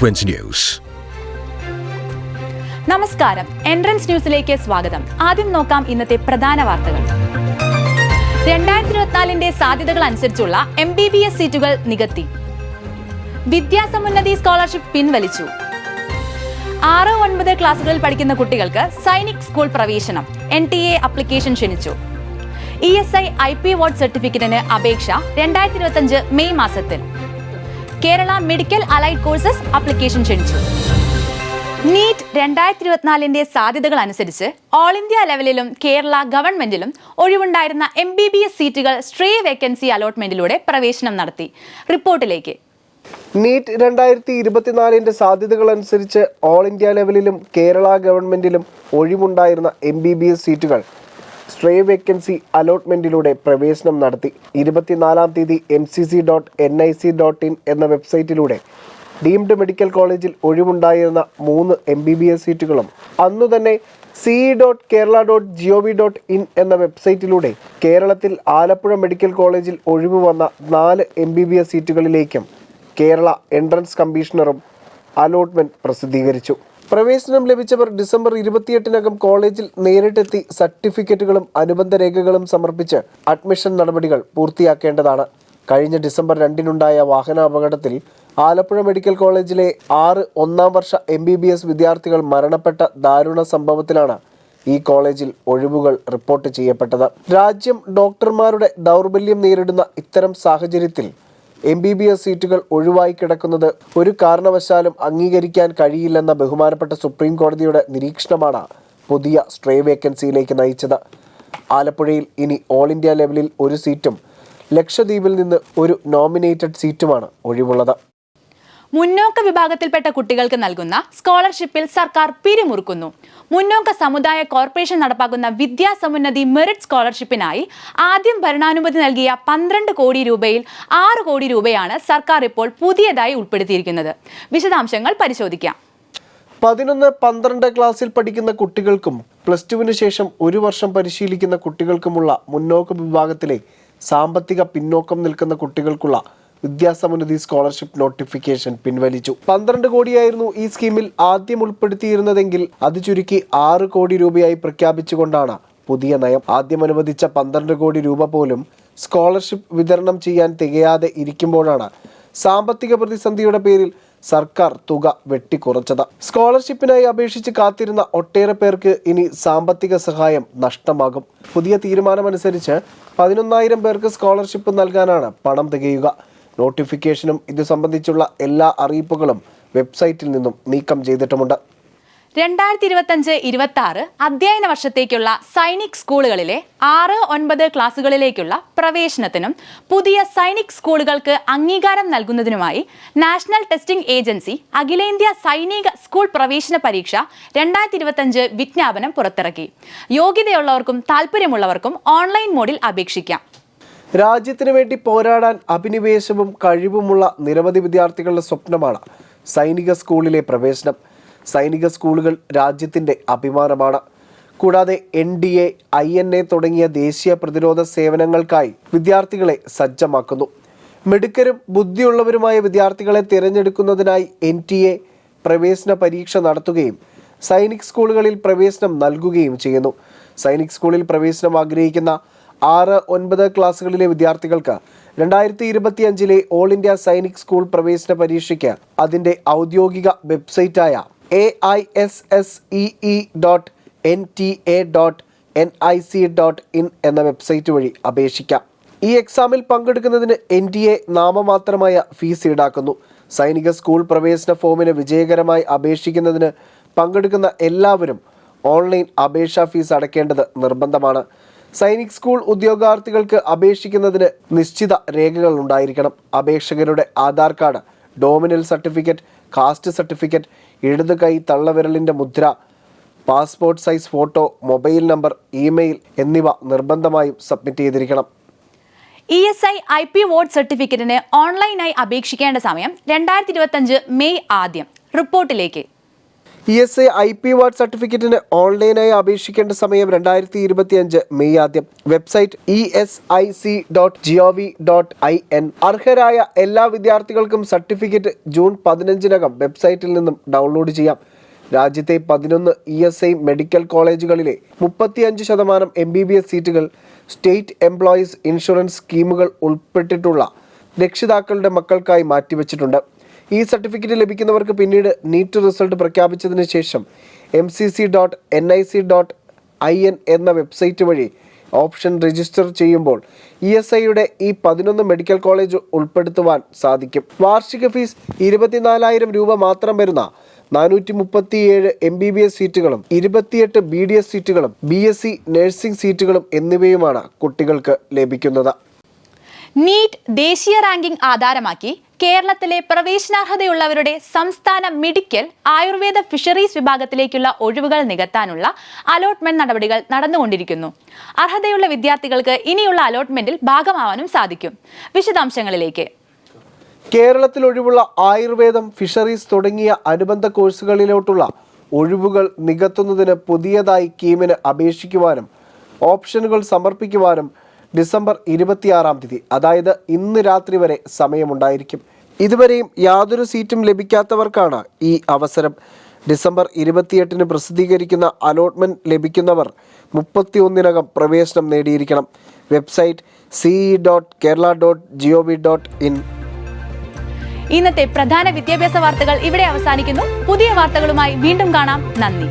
N20 News. നമസ്കാരം, entrance ന്യൂസിലേക്ക് സ്വാഗതം. ആദ്യം നോക്കാം ഇന്നത്തെ പ്രധാന വാർത്തകൾ. 2024 സാധ്യതകൾ അനുസരിച്ചുള്ള MBBS സീറ്റുകൾ നികത്തി. വിദ്യാസമുന്നതി സ്കോളർഷിപ്പ് പിൻവലിച്ചു. 6-9 ക്ലാസുകളിൽ പഠിക്കുന്ന കുട്ടികൾക്ക് സൈനിക് സ്കൂൾ പ്രവേശനം. NTA അപ്ലിക്കേഷൻ ക്ഷണിച്ചു. ESI IP വാർഡ് സർട്ടിഫിക്കറ്റിന് അപേക്ഷ 2025 മെയ് മാസത്തിൽ. Kerala medical allied courses application ക്ഷണിച്ചു. നീറ്റ് 2024 സാധ്യതകൾ അനുസരിച്ച് ഓൾ ഇന്ത്യ ലെവലിലും കേരള ഗവൺമെന്റിലും ഒഴിവുണ്ടായിരുന്ന MBBS സീറ്റുകൾ സ്ട്രേ വേക്കൻസി അലോട്ട്മെന്റിലൂടെ പ്രവേശനം നടത്തി. റിപ്പോർട്ടിലേക്ക്. നീറ്റ് 2024 സാധ്യതകൾ അനുസരിച്ച് ഓൾ ഇന്ത്യ ലെവലിലും കേരള ഗവൺമെന്റിലും ഒഴിവുണ്ടായിരുന്ന MBBS സീറ്റുകൾ സ്ട്രേ വേക്കൻസി അലോട്ട്മെന്റിലൂടെ പ്രവേശനം നടത്തി. 24-ാം തീയതി mcc.nic.in എന്ന വെബ്സൈറ്റിലൂടെ ഡീംഡ് മെഡിക്കൽ കോളേജിൽ ഒഴിവുണ്ടായിരുന്ന 3 MBBS സീറ്റുകളും അന്നുതന്നെ ce.kerala.gov.in എന്ന വെബ്സൈറ്റിലൂടെ കേരളത്തിൽ ആലപ്പുഴ മെഡിക്കൽ കോളേജിൽ ഒഴിവ് വന്ന 4 MBBS സീറ്റുകളിലേക്കും കേരള എൻട്രൻസ് കമ്മീഷണറും അലോട്ട്മെന്റ് പ്രസിദ്ധീകരിച്ചു. പ്രവേശനം ലഭിച്ചവർ ഡിസംബർ 28-നകം കോളേജിൽ നേരിട്ടെത്തി സർട്ടിഫിക്കറ്റുകളും അനുബന്ധ രേഖകളും സമർപ്പിച്ച് അഡ്മിഷൻ നടപടികൾ പൂർത്തിയാക്കേണ്ടതാണ്. കഴിഞ്ഞ ഡിസംബർ 2-നുണ്ടായ വാഹനാപകടത്തിൽ ആലപ്പുഴ മെഡിക്കൽ കോളേജിലെ 6 ഒന്നാം വർഷ MBBS വിദ്യാർത്ഥികൾ മരണപ്പെട്ട ദാരുണ സംഭവത്തിലാണ് ഈ കോളേജിൽ ഒഴിവുകൾ റിപ്പോർട്ട് ചെയ്യപ്പെട്ടത്. രാജ്യം ഡോക്ടർമാരുടെ ദൗർബല്യം നേരിടുന്ന ഇത്തരം സാഹചര്യത്തിൽ MBBS സീറ്റുകൾ ഒഴിവായി കിടക്കുന്നത് ഒരു കാരണവശാലും അംഗീകരിക്കാൻ കഴിയില്ലെന്ന ബഹുമാനപ്പെട്ട സുപ്രീം കോടതിയുടെ നിരീക്ഷണമാണ് പുതിയ സ്ട്രേ വേക്കൻസിയിലേക്ക് നയിച്ചത്. ആലപ്പുഴയിൽ ഇനി ഓൾ ഇന്ത്യ ലെവലിൽ ഒരു സീറ്റും ലക്ഷദ്വീപിൽ നിന്ന് ഒരു നോമിനേറ്റഡ് സീറ്റുമാണ് ഒഴിവുള്ളത്. മുന്നോക്ക വിഭാഗത്തിൽപ്പെട്ട കുട്ടികൾക്ക് നൽകുന്ന സ്കോളർഷിപ്പിൽ സർക്കാർ പിരിമുറുക്കുന്നു. മുന്നോക്ക സമുദായ കോർപ്പറേഷൻ നടപ്പാക്കുന്ന വിദ്യാസമുന്നതി മെറിറ്റ് സ്കോളർഷിപ്പിനായി ആദ്യം ഭരണാനുമതി നൽകിയ 12 കോടി രൂപയിൽ 6 കോടി രൂപയാണ് സർക്കാർ ഇപ്പോൾ പുതിയതായി ഉൾപ്പെടുത്തിയിരിക്കുന്നത്. വിശദാംശങ്ങൾ പരിശോധിക്കാം. 11-12 ക്ലാസ്സിൽ പഠിക്കുന്ന കുട്ടികൾക്കും +2-ന് ശേഷം 1 വർഷം പരിശീലിക്കുന്ന കുട്ടികൾക്കുമുള്ള മുന്നോക്ക വിഭാഗത്തിലെ സാമ്പത്തിക പിന്നോക്കം നിൽക്കുന്ന കുട്ടികൾക്കുള്ള വിദ്യാസമുന്നതി സ്കോളർഷിപ്പ് നോട്ടിഫിക്കേഷൻ പിൻവലിച്ചു. 12 കോടിയായിരുന്നു ഈ സ്കീമിൽ ആദ്യം ഉൾപ്പെടുത്തിയിരുന്നതെങ്കിൽ അത് ചുരുക്കി 6 കോടി രൂപയായി പ്രഖ്യാപിച്ചുകൊണ്ടാണ് പുതിയ നയം. ആദ്യം അനുവദിച്ച 12 കോടി രൂപ പോലും സ്കോളർഷിപ്പ് വിതരണം ചെയ്യാൻ തികയാതെ ഇരിക്കുമ്പോഴാണ് സാമ്പത്തിക പ്രതിസന്ധിയുടെ പേരിൽ സർക്കാർ തുക വെട്ടിക്കുറച്ചത്. സ്കോളർഷിപ്പിനായി അപേക്ഷിച്ച് കാത്തിരുന്ന ഒട്ടേറെ പേർക്ക് ഇനി സാമ്പത്തിക സഹായം നഷ്ടമാകും. പുതിയ തീരുമാനമനുസരിച്ച് 11,000 പേർക്ക് സ്കോളർഷിപ്പ് നൽകാനാണ് പണം തികയുക. നോട്ടിഫിക്കേഷനും ഇത് സംബന്ധിച്ചുള്ള എല്ലാ അറിയിപ്പുകളും വെബ്സൈറ്റിൽ നിന്നും നീക്കം ചെയ്തിട്ടുമുണ്ട്. 2025-26 അധ്യയന വർഷത്തേക്കുള്ള സൈനിക് സ്കൂളുകളിലെ 6-9 ക്ലാസുകളിലേക്കുള്ള പ്രവേശനത്തിനും പുതിയ സൈനിക് സ്കൂളുകൾക്ക് അംഗീകാരം നൽകുന്നതിനുമായി നാഷണൽ ടെസ്റ്റിംഗ് ഏജൻസി അഖിലേന്ത്യാ സൈനിക സ്കൂൾ പ്രവേശന പരീക്ഷ 2025 വിജ്ഞാപനം പുറത്തിറക്കി. യോഗ്യതയുള്ളവർക്കും താല്പര്യമുള്ളവർക്കും ഓൺലൈൻ മോഡിൽ അപേക്ഷിക്കാം. രാജ്യത്തിനു വേണ്ടി പോരാടാൻ അഭിനിവേശവും കഴിവുമുള്ള നിരവധി വിദ്യാർത്ഥികളുടെ സ്വപ്നമാണ് സൈനിക സ്കൂളിലെ പ്രവേശനം. സൈനിക സ്കൂളുകൾ രാജ്യത്തിൻ്റെ അഭിമാനമാണ്. കൂടാതെ NDA, INA തുടങ്ങിയ ദേശീയ പ്രതിരോധ സേവനങ്ങൾക്കായി വിദ്യാർത്ഥികളെ സജ്ജമാക്കുന്നു. മിടുക്കരും ബുദ്ധിയുള്ളവരുമായ വിദ്യാർത്ഥികളെ തിരഞ്ഞെടുക്കുന്നതിനായി NTA പ്രവേശന പരീക്ഷ നടത്തുകയും സൈനിക് സ്കൂളുകളിൽ പ്രവേശനം നൽകുകയും ചെയ്യുന്നു. സൈനിക് സ്കൂളിൽ പ്രവേശനം ആഗ്രഹിക്കുന്ന 6-9 ക്ലാസ്സുകളിലെ വിദ്യാർത്ഥികൾക്ക് 2025 ഓൾ ഇന്ത്യ സൈനിക് സ്കൂൾ പ്രവേശന പരീക്ഷയ്ക്ക് അതിൻ്റെ ഔദ്യോഗിക വെബ്സൈറ്റായ aisse.nta.nic.in എന്ന വെബ്സൈറ്റ് വഴി അപേക്ഷിക്കാം. ഈ എക്സാമിൽ പങ്കെടുക്കുന്നതിന് NTA നാമമാത്രമായ ഫീസ് ഈടാക്കുന്നു. സൈനിക സ്കൂൾ പ്രവേശന ഫോമിന് വിജയകരമായി അപേക്ഷിക്കുന്നതിന് പങ്കെടുക്കുന്ന എല്ലാവരും ഓൺലൈൻ അപേക്ഷാ ഫീസ് അടയ്ക്കേണ്ടത് നിർബന്ധമാണ്. സൈനിക് സ്കൂൾ ഉദ്യോഗാർത്ഥികൾക്ക് അപേക്ഷിക്കുന്നതിന് നിശ്ചിത രേഖകൾ ഉണ്ടായിരിക്കണം. അപേക്ഷകരുടെ Aadhaar card, domicile certificate, caste certificate, ഇടത് കൈ തള്ളവിരലിൻ്റെ മുദ്ര, passport size photo, mobile number, email എന്നിവ നിർബന്ധമായും സബ്മിറ്റ് ചെയ്തിരിക്കണം. ESI IP വാർഡ് സർട്ടിഫിക്കറ്റിന് ഓൺലൈനായി അപേക്ഷിക്കേണ്ട സമയം 2025 മെയ് 1. റിപ്പോർട്ടിലേക്ക്. ESI IP വാർഡ് സർട്ടിഫിക്കറ്റിന് ഓൺലൈനായി അപേക്ഷിക്കേണ്ട സമയം 2025 മെയ് 1. Website esic.gov.in. അർഹരായ എല്ലാ വിദ്യാർത്ഥികൾക്കും സർട്ടിഫിക്കറ്റ് ജൂൺ 15-നകം വെബ്സൈറ്റിൽ നിന്നും ഡൗൺലോഡ് ചെയ്യാം. രാജ്യത്തെ 11 ESI മെഡിക്കൽ കോളേജുകളിലെ 35% MBBS സീറ്റുകൾ സ്റ്റേറ്റ് എംപ്ലോയീസ് ഇൻഷുറൻസ് സ്കീമുകൾ ഉൾപ്പെട്ടിട്ടുള്ള രക്ഷിതാക്കളുടെ മക്കൾക്കായി മാറ്റിവെച്ചിട്ടുണ്ട്. ഈ സർട്ടിഫിക്കറ്റ് ലഭിക്കുന്നവർക്ക് പിന്നീട് നീറ്റ് റിസൾട്ട് പ്രഖ്യാപിച്ചതിന് ശേഷം mcc.nic.in എന്ന വെബ്സൈറ്റ് വഴി ഓപ്ഷൻ രജിസ്റ്റർ ചെയ്യുമ്പോൾ ESIയുടെ ഈ 11 മെഡിക്കൽ കോളേജ് ഉൾപ്പെടുത്തുവാൻ സാധിക്കും. വാർഷിക ഫീസ് 24,000 രൂപ മാത്രം വരുന്ന 437 MBBS സീറ്റുകളും 28 BDS സീറ്റുകളും BSc നഴ്സിംഗ് സീറ്റുകളും എന്നിവയുമാണ് കുട്ടികൾക്ക് ലഭിക്കുന്നത്. നീറ്റ് ദേശീയ റാങ്കിംഗ് ആധാരമാക്കി കേരളത്തിലെ പ്രവേശനാർഹതയുള്ളവരുടെ സംസ്ഥാന മെഡിക്കൽ, ആയുർവേദ, ഫിഷറീസ് വിഭാഗത്തിലേക്കുള്ള ഒഴിവുകൾ നികത്താനുള്ള അലോട്ട്മെന്റ് നടപടികൾ നടന്നുകൊണ്ടിരിക്കുന്നു. അർഹതയുള്ള വിദ്യാർത്ഥികൾക്ക് ഇനിയുള്ള അലോട്ട്മെന്റിൽ ഭാഗമാവാനും സാധിക്കും. വിശദാംശങ്ങളിലേക്ക്. കേരളത്തിൽ ഒഴിവുള്ള ആയുർവേദം, ഫിഷറീസ് തുടങ്ങിയ അനുബന്ധ കോഴ്സുകളിലോട്ടുള്ള ഒഴിവുകൾ നികത്തുന്നതിന് പുതിയതായി കീമിന് അപേക്ഷിക്കുവാനും ഓപ്ഷനുകൾ സമർപ്പിക്കുവാനും ഡിസംബർ 26 അതായത് ഇന്ന് രാത്രി വരെ സമയമുണ്ടായിരിക്കും. ഇതുവരെയും യാതൊരു സീറ്റും ലഭിക്കാത്തവർക്കാണ് ഈ അവസരം. ഡിസംബർ 28 പ്രസിദ്ധീകരിക്കുന്ന അലോട്ട്മെന്റ് ലഭിക്കുന്നവർ 31-നകം പ്രവേശനം നേടിയിരിക്കണം. Website ce.kerala.gov.in. ഇന്നത്തെ പ്രധാന വിദ്യാഭ്യാസ വാർത്തകൾ ഇവിടെ അവസാനിക്കുന്നു. പുതിയ വാർത്തകളുമായി വീണ്ടും കാണാം. നന്ദി.